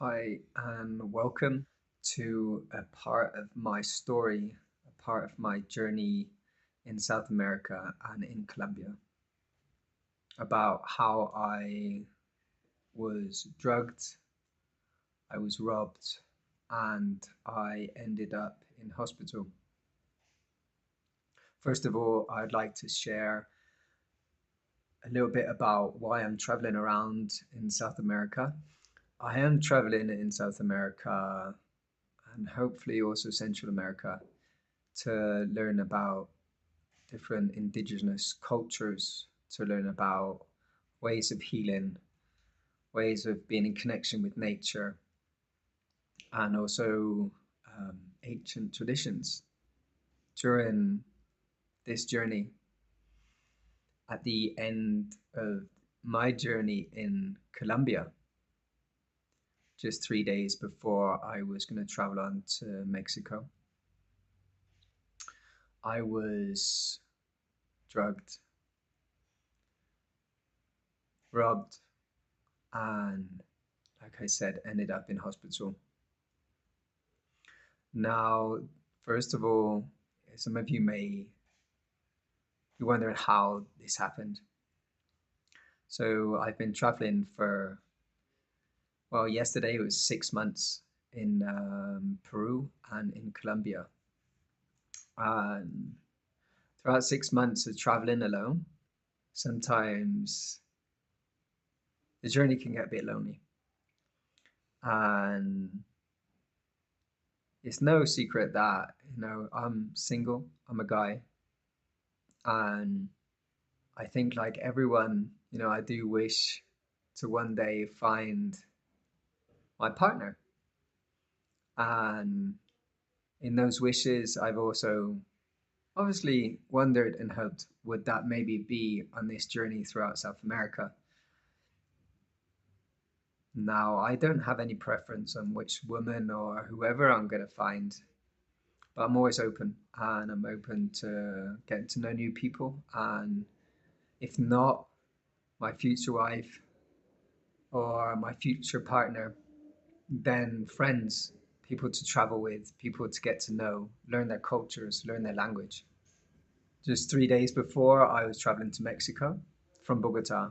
Hi, and welcome to a part of my story, a part of my journey in South America and in Colombia, about how I was drugged, I was robbed, and I ended up in hospital. First of all, I'd like to share a little bit about why I'm traveling around in South America. I am traveling in South America and hopefully also Central America to learn about different indigenous cultures, to learn about ways of healing, ways of being in connection with nature, and also ancient traditions. During this journey, at the end of my journey in Colombia, just 3 days before I was going to travel on to Mexico, I was drugged, robbed, and like I said, ended up in hospital. Now, first of all, some of you may be wondering how this happened. So I've been traveling for, well, yesterday it was 6 months in Peru and in Colombia. And throughout 6 months of traveling alone, sometimes the journey can get a bit lonely. And it's no secret that, I'm single, I'm a guy, and I think like everyone, I do wish to one day find my partner. And in those wishes, I've also obviously wondered and hoped would that maybe be on this journey throughout South America. Now, I don't have any preference on which woman or whoever I'm going to find, but I'm always open and I'm open to getting to know new people. And if not my future wife or my future partner, then friends, people to travel with, people to get to know, learn their cultures, learn their language. Just 3 days before, I was traveling to Mexico from Bogota.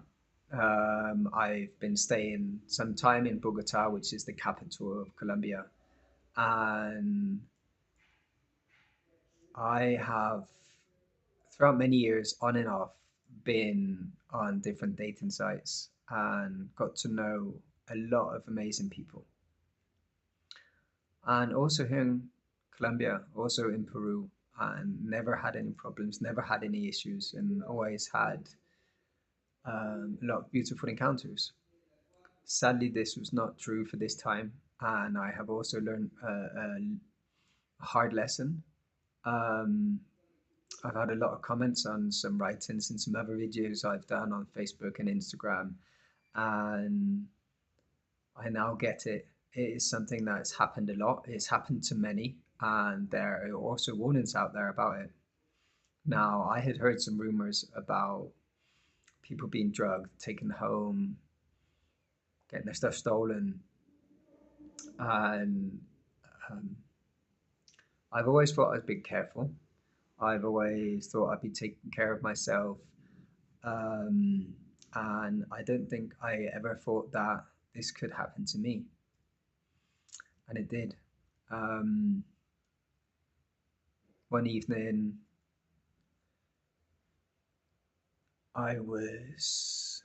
I've been staying some time in Bogota, which is the capital of Colombia. And I have, throughout many years, on and off, been on different dating sites and got to know a lot of amazing people. And also here in Colombia, also in Peru, and never had any problems, never had any issues, and always had a lot of beautiful encounters. Sadly, this was not true for this time, and I have also learned a hard lesson. Um, I've had a lot of comments on some writings and some other videos I've done on Facebook and Instagram, and I now get it. It is something that's happened a lot. It's happened to many, and there are also warnings out there about it. Now, I had heard some rumors about people being drugged, taken home, getting their stuff stolen, and um, I've always thought I'd be careful. I've always thought I'd be taking care of myself, um, and I don't think I ever thought that this could happen to me, and it did. Um, One evening, I was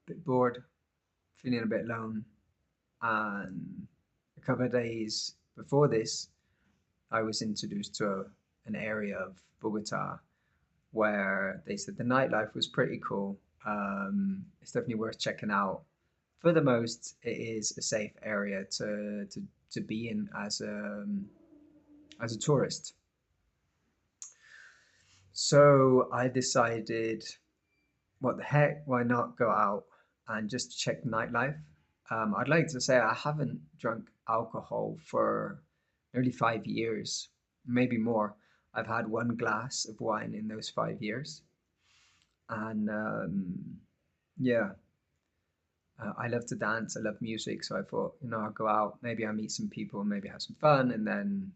a bit bored, feeling a bit alone, and a couple of days before this, I was introduced to an area of Bogota where they said the nightlife was pretty cool. It's definitely worth checking out. For the most, it is a safe area to be in as a tourist. So I decided, what the heck, why not go out and just check nightlife? I'd like to say I haven't drunk alcohol for nearly 5 years, maybe more. I've had one glass of wine in those 5 years. And yeah, I love to dance. I love music. So I thought, I'll go out. Maybe I'll meet some people, maybe have some fun, and then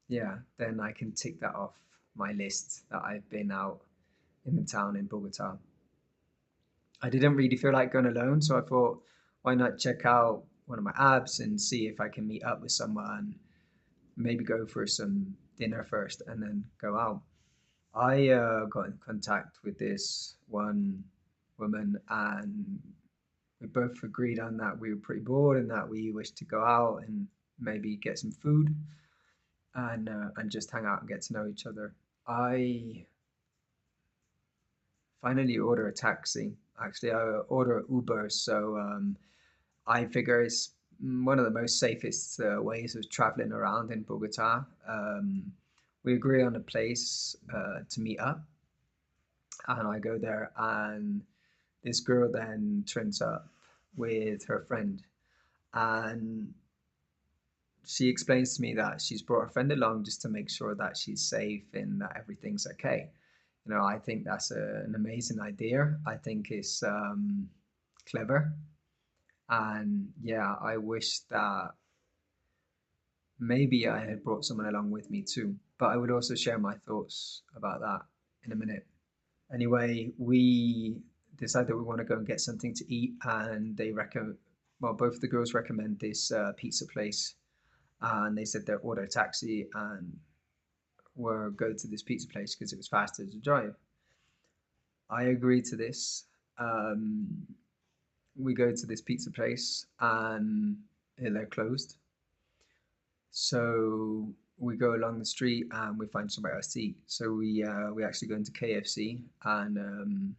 yeah, then I can tick that off my list that I've been out in the town in Bogota. I didn't really feel like going alone, so I thought, why not check out one of my apps and see if I can meet up with someone, maybe go for some dinner first and then go out. I got in contact with this one woman, and we both agreed on that we were pretty bored and that we wished to go out and maybe get some food and just hang out and get to know each other. I finally order a taxi. Actually, I order Uber, so I figure it's one of the most safest ways of traveling around in Bogota. We agree on a place to meet up, and I go there, and this girl then turns up with her friend, and she explains to me that she's brought her friend along just to make sure that she's safe and that everything's okay. I think that's an amazing idea. I think it's clever. And yeah, I wish that maybe I had brought someone along with me too. But I would also share my thoughts about that in a minute. Anyway, we decide that we want to go and get something to eat, and they recommend, well, both of the girls recommend this pizza place, and they said they'll order a taxi and we'll go to this pizza place because it was faster to drive. I agree to this. Um, we go to this pizza place and they're closed. So we go along the street and we find somewhere else to eat. So we actually go into KFC and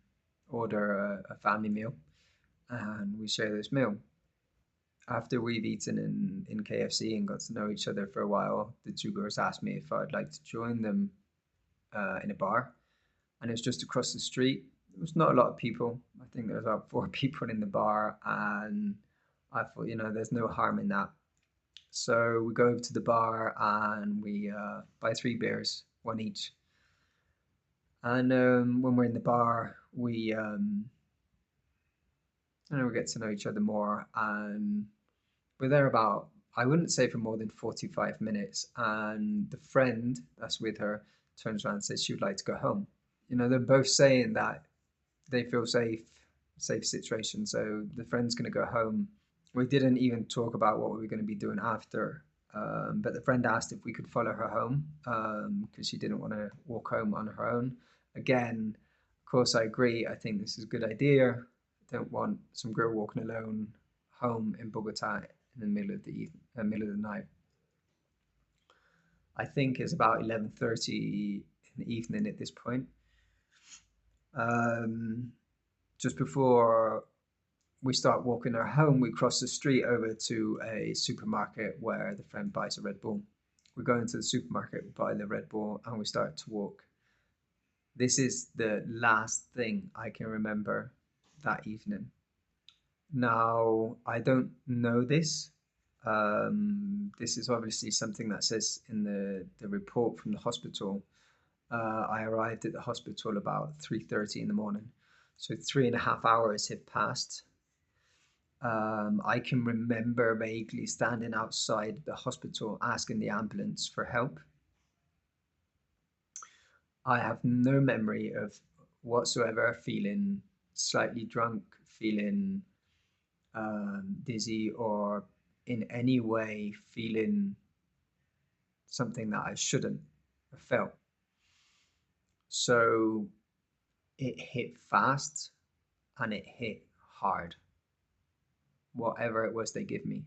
order a family meal, and we share this meal. After we've eaten in KFC and got to know each other for a while, the two girls asked me if I'd like to join them in a bar, and it's just across the street. There was not a lot of people. I think there was about four people in the bar, and I thought, there's no harm in that. So we go over to the bar and we buy three beers, one each. And when we're in the bar, we get to know each other more, and we're there about, I wouldn't say for more than 45 minutes. And the friend that's with her turns around and says she would like to go home. They're both saying that they feel safe situation. So the friend's going to go home. We didn't even talk about what we were going to be doing after. But the friend asked if we could follow her home because she didn't want to walk home on her own. Again, of course, I agree. I think this is a good idea. I don't want some girl walking alone home in Bogota in the middle of the night. I think it's about 11:30 in the evening at this point. Um, just before we start walking her home, we cross the street over to a supermarket where the friend buys a Red Bull. We go into the supermarket, we buy the Red Bull, and we start to walk. This is the last thing I can remember that evening. Now, I don't know this. This is obviously something that says in the report from the hospital. I arrived at the hospital about 3:30 in the morning. So 3.5 hours had passed. I can remember vaguely standing outside the hospital asking the ambulance for help. I have no memory of whatsoever feeling slightly drunk, feeling dizzy, or in any way feeling something that I shouldn't have felt. So it hit fast and it hit hard, whatever it was they give me.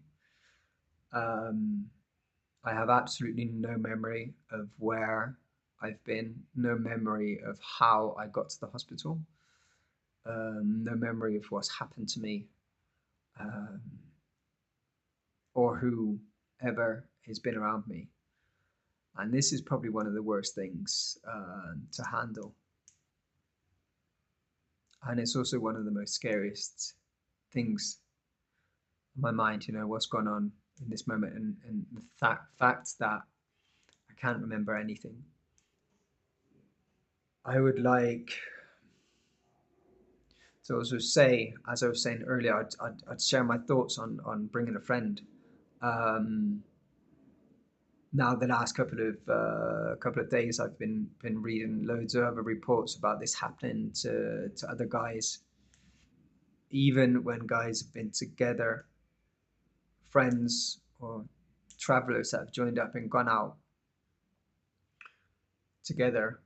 Um, I have absolutely no memory of where I've been, no memory of how I got to the hospital, no memory of what's happened to me, um, or who ever has been around me. And this is probably one of the worst things to handle. And it's also one of the most scariest things in my mind, what's gone on in this moment, and the fact that I can't remember anything. I would like to also say, as I was saying earlier, I'd share my thoughts on bringing a friend. Um, Now, the last couple of days, I've been reading loads of other reports about this happening to other guys. Even when guys have been together, friends or travelers that have joined up and gone out together,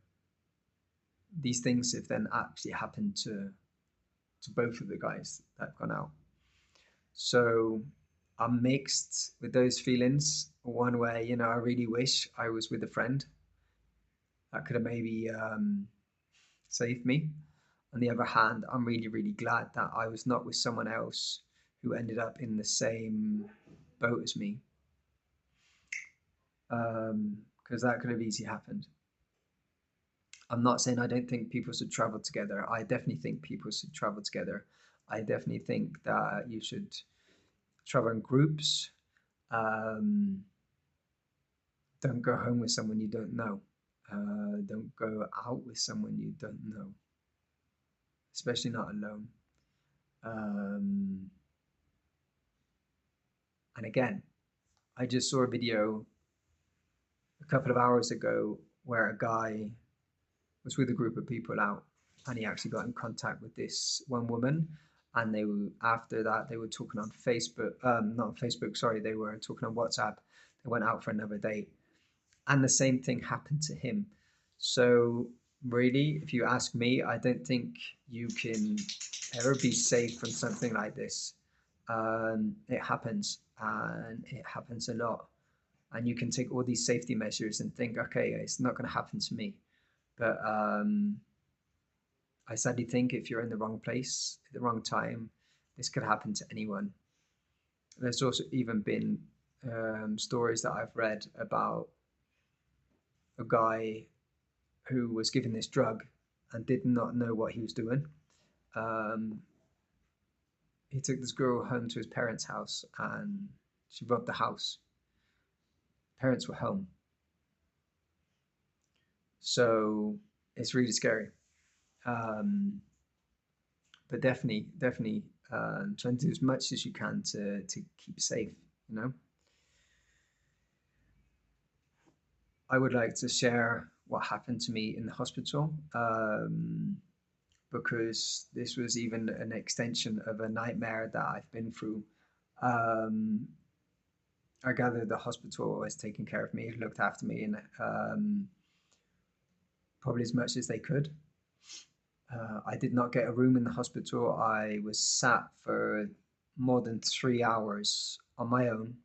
these things have then actually happened to both of the guys that have gone out. So I'm mixed with those feelings. One way, I really wish I was with a friend that could have maybe saved me. On the other hand, I'm really, really glad that I was not with someone else who ended up in the same boat as me, because that could have easily happened. I'm not saying I don't think people should travel together. I definitely think people should travel together. I definitely think that you should travel in groups. Um, don't go home with someone you don't know. Don't go out with someone you don't know, especially not alone. Um, and again, I just saw a video a couple of hours ago where a guy was with a group of people out, and he actually got in contact with this one woman, and they were after that they were talking on Facebook, not on Facebook, sorry, they were talking on WhatsApp. They went out for another date, and the same thing happened to him. So really, if you ask me, I don't think you can ever be safe from something like this. It happens, and it happens a lot. And you can take all these safety measures and think, okay, it's not going to happen to me. But I sadly think if you're in the wrong place at the wrong time, this could happen to anyone. There's also even been stories that I've read about a guy who was given this drug and did not know what he was doing. Um, he took this girl home to his parents' house and she robbed the house. Parents were home. So it's really scary. Um, but definitely try and do as much as you can to keep safe. You know, I would like to share what happened to me in the hospital, because this was even an extension of a nightmare that I've been through. Um, I gathered the hospital was taking care of me, looked after me, and probably as much as they could. I did not get a room in the hospital. I was sat for more than 3 hours on my own,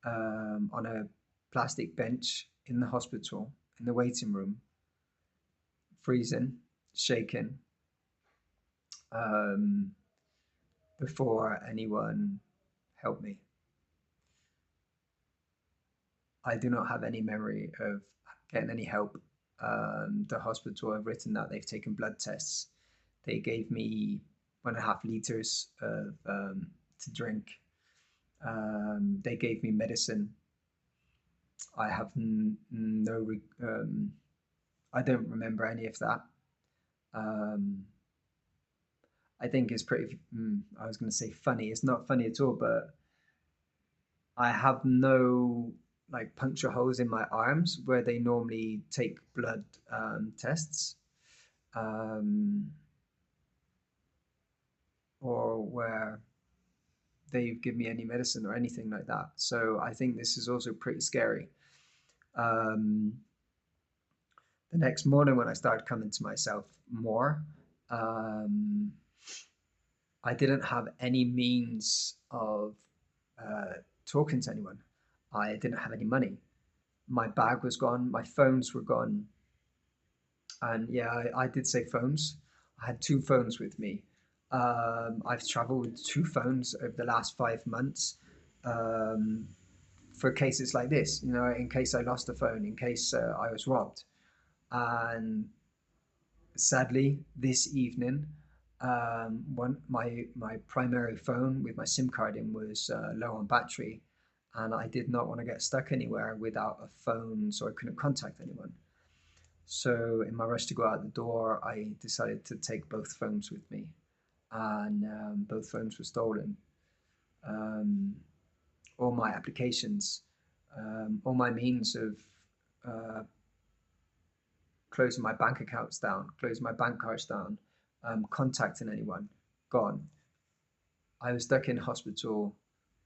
on a plastic bench in the hospital, in the waiting room, freezing, shaking, um, before anyone helped me. I do not have any memory of getting any help. The hospital have written that they've taken blood tests. They gave me 1.5 liters of to drink. They gave me medicine. I have no. I don't remember any of that. Um, I think it's pretty. I was going to say funny. It's not funny at all, but I have no like puncture holes in my arms where they normally take blood tests, um, or where they give me any medicine or anything like that. So I think this is also pretty scary. Um, the next morning when I started coming to myself more, um, I didn't have any means of uh, talking to anyone. I didn't have any money. My bag was gone. My phones were gone. And yeah, I did say phones. I had two phones with me. I've traveled with two phones over the last 5 months, um, for cases like this, in case I lost the phone, in case I was robbed. And sadly, this evening, my primary phone with my SIM card in was low on battery, and I did not want to get stuck anywhere without a phone, so I couldn't contact anyone. So, in my rush to go out the door, I decided to take both phones with me. and both phones were stolen. Um, all my applications, all my means of uh, closing my bank accounts down, closing my bank cards down, contacting anyone, gone. I was stuck in hospital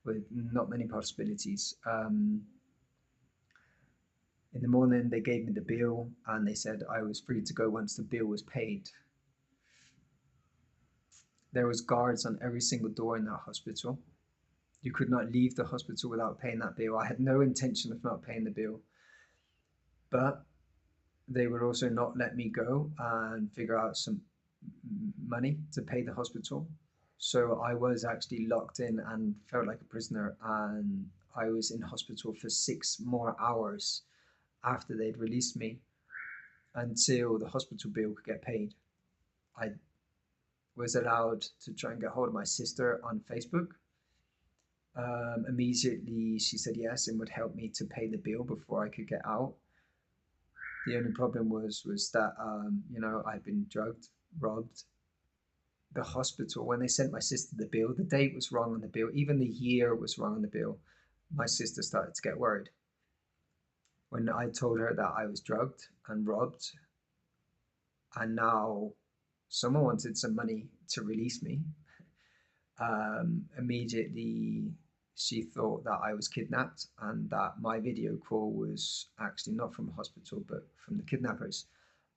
with not many possibilities. In the morning, they gave me the bill and they said I was free to go once the bill was paid. There was guards on every single door in that hospital. You could not leave the hospital without paying that bill. I had no intention of not paying the bill, but they would also not let me go and figure out some money to pay the hospital. So I was actually locked in and felt like a prisoner. And I was in hospital for 6 more hours after they'd released me until the hospital bill could get paid. I was allowed to try and get hold of my sister on Facebook. Immediately, she said yes and would help me to pay the bill before I could get out. The only problem was that I'd been drugged, robbed. The hospital, when they sent my sister the bill, the date was wrong on the bill, even the year was wrong on the bill. My sister started to get worried. When I told her that I was drugged and robbed, and now someone wanted some money to release me, immediately she thought that I was kidnapped and that my video call was actually not from a hospital but from the kidnappers.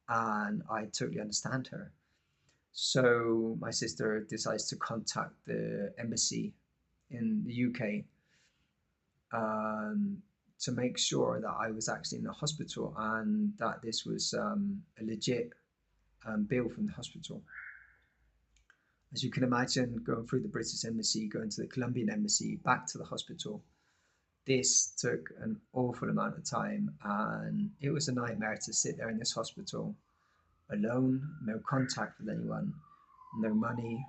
And I totally understand her. So my sister decides to contact the embassy in the UK, um, to make sure that I was actually in the hospital and that this was a legit bill from the hospital. As you can imagine, going through the British embassy, going to the Colombian embassy, back to the hospital, this took an awful amount of time, and it was a nightmare to sit there in this hospital alone, no contact with anyone, no money,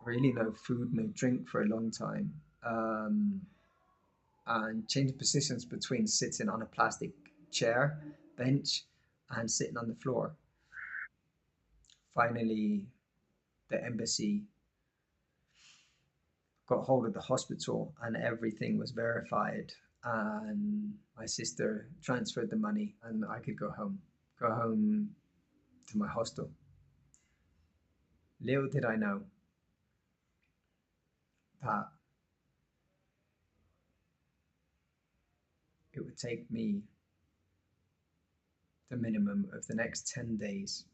really no food, no drink for a long time, and changing positions between sitting on a plastic chair, bench, and sitting on the floor. Finally, the embassy got hold of the hospital and everything was verified. And my sister transferred the money and I could go home to my hostel. Little did I know that it would take me the minimum of the next 10 days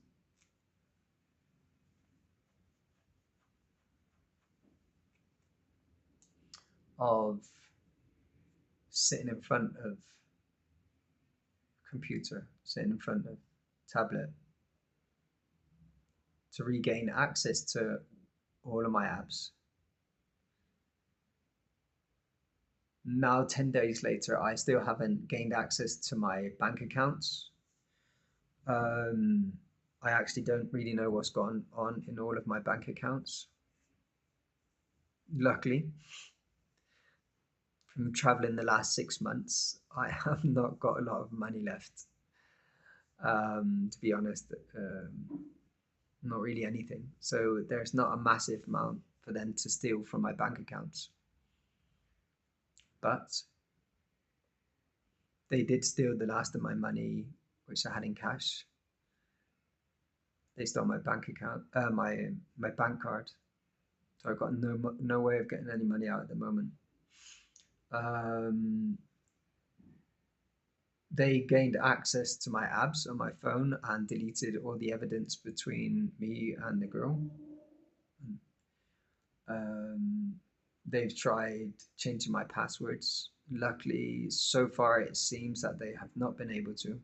of sitting in front of computer, sitting in front of tablet, to regain access to all of my apps. Now, 10 days later, I still haven't gained access to my bank accounts. Um, I actually don't really know what's gone on in all of my bank accounts. Luckily, from traveling the last 6 months, I have not got a lot of money left. To be honest, not really anything. So there's not a massive amount for them to steal from my bank accounts. But they did steal the last of my money, which I had in cash. They stole my bank account, my bank card. So I've got no way of getting any money out at the moment. Um, they gained access to my apps on my phone and deleted all the evidence between me and the girl. Um, they've tried changing my passwords. Luckily, so far it seems that they have not been able to.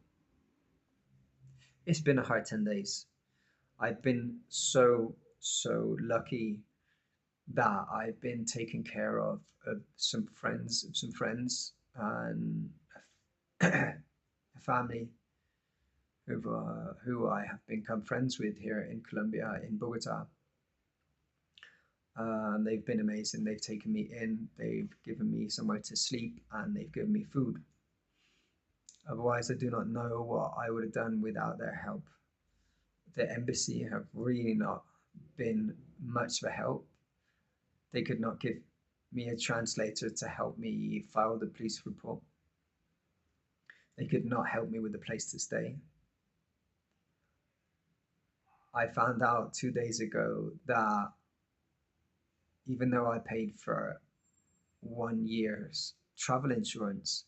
It's been a hard 10 days. I've been so lucky that I've been taken care of some friends, and a family who I have become friends with here in Colombia, in Bogota. They've been amazing. They've taken me in, they've given me somewhere to sleep, and they've given me food. Otherwise, I do not know what I would have done without their help. The embassy have really not been much of a help. They could not give me a translator to help me file the police report. They could not help me with a place to stay. I found out 2 days ago that even though I paid for 1 year's travel insurance,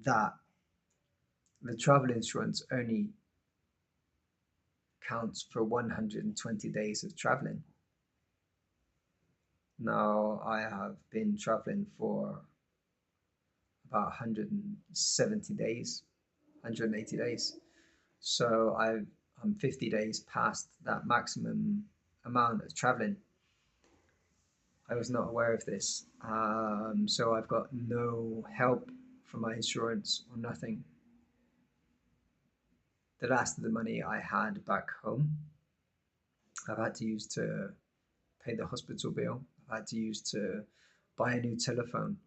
that the travel insurance only counts for 120 days of traveling. Now I have been traveling for about 170 days, 180 days. So I'm 50 days past that maximum amount of traveling. I was not aware of this. So I've got no help from my insurance or nothing. The last of the money I had back home, I've had to use to pay the hospital bill. I've had to use to buy a new telephone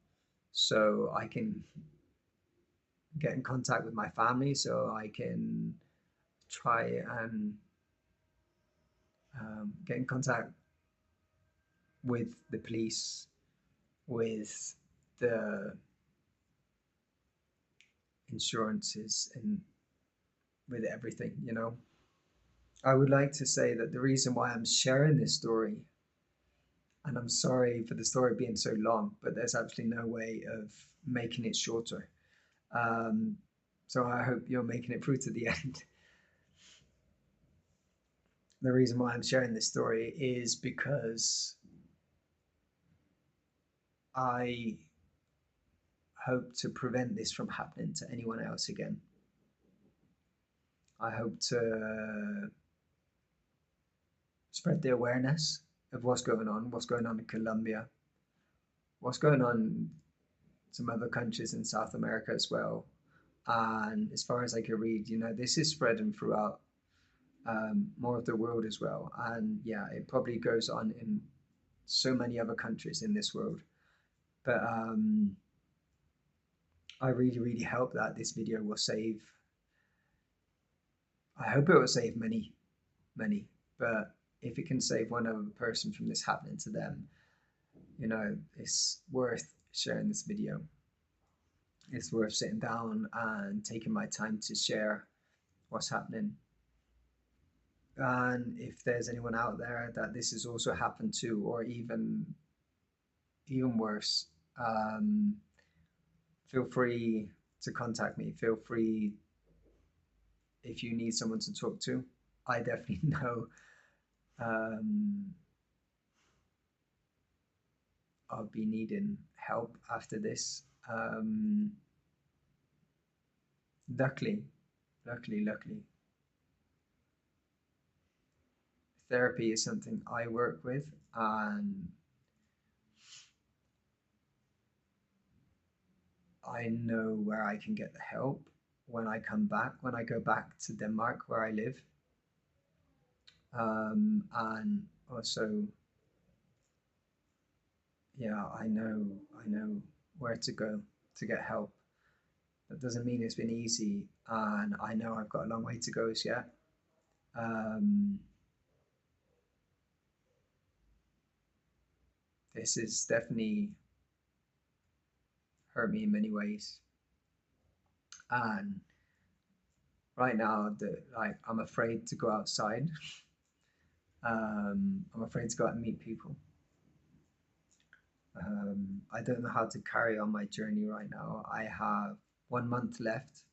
so I can get in contact with my family, so I can try and get in contact with the police, with the insurances, and with everything, you know. I would like to say that the reason why I'm sharing this story, and I'm sorry for the story being so long, but there's absolutely no way of making it shorter. Um, so I hope you're making it through to the end. The reason why I'm sharing this story is because I hope to prevent this from happening to anyone else again. I hope to spread the awareness of what's going on in Colombia, what's going on in some other countries in South America as well. And as far as I can read, you know, this is spreading throughout more of the world as well. And yeah, it probably goes on in so many other countries in this world. But I really, really hope that this video will save. I hope it will save many, many. But if it can save one other person from this happening to them, you know, it's worth sharing this video. It's worth sitting down and taking my time to share what's happening. And if there's anyone out there that this has also happened to, or even worse, feel free to contact me. Feel free if you need someone to talk to. I definitely know I'll be needing help after this. Luckily, luckily, therapy is something I work with, and I know where I can get the help when I come back, when I go back to Denmark where I live. And also, yeah, I know where to go to get help. That doesn't mean it's been easy, and I know I've got a long way to go as yet. This has definitely hurt me in many ways, and right now, I'm afraid to go outside. I'm afraid to go out and meet people. I don't know how to carry on my journey right now. I have 1 month left,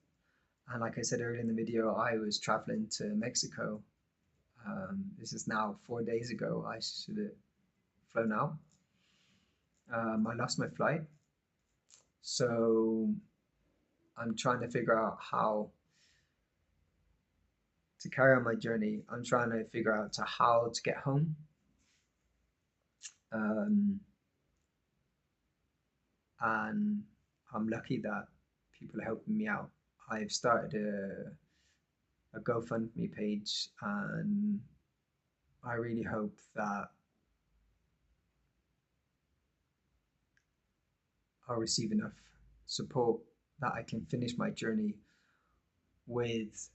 and like I said earlier in the video, I was traveling to Mexico. This is now 4 days ago. I should have flown out. I lost my flight, so I'm trying to figure out how to carry on my journey. I'm trying to figure out how to get home. And I'm lucky that people are helping me out. I've started a GoFundMe page, and I really hope that I'll receive enough support that I can finish my journey with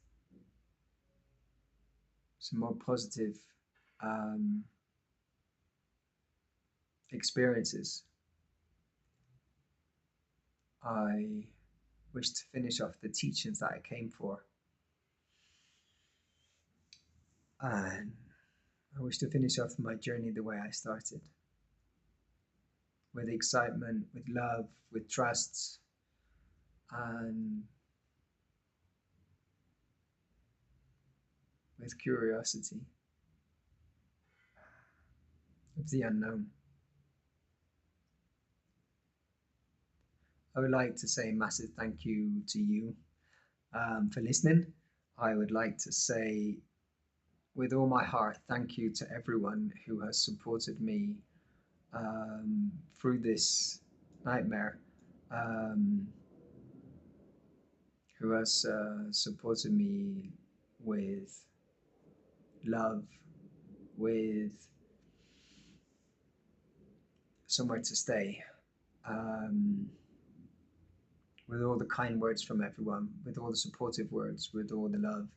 some more positive um, experiences, I wish to finish off the teachings that I came for. And I wish to finish off my journey the way I started, with excitement, with love, with trust, and with curiosity of the unknown. I would like to say a massive thank you to you for listening. I would like to say, with all my heart, thank you to everyone who has supported me through this nightmare, um, who has supported me with love, with somewhere to stay, um, with all the kind words from everyone, with all the supportive words, with all the love,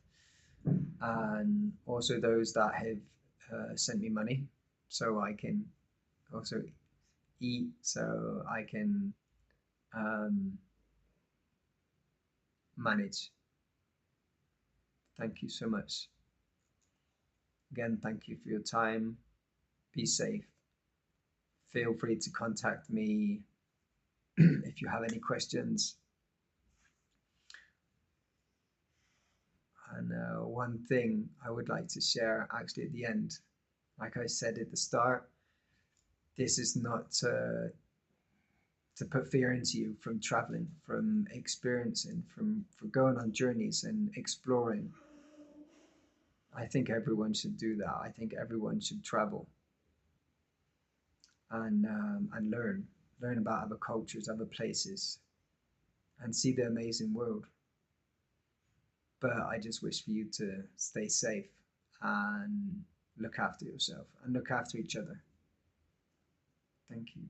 and also those that have sent me money so I can also eat, so I can um, manage. Thank you so much. Again, thank you for your time. Be safe. Feel free to contact me if you have any questions. And one thing I would like to share actually at the end, like I said at the start, this is not to put fear into you from traveling, from experiencing, from going on journeys and exploring. I think everyone should do that. I think everyone should travel and learn about other cultures, other places, and see the amazing world. But I just wish for you to stay safe and look after yourself and look after each other. Thank you.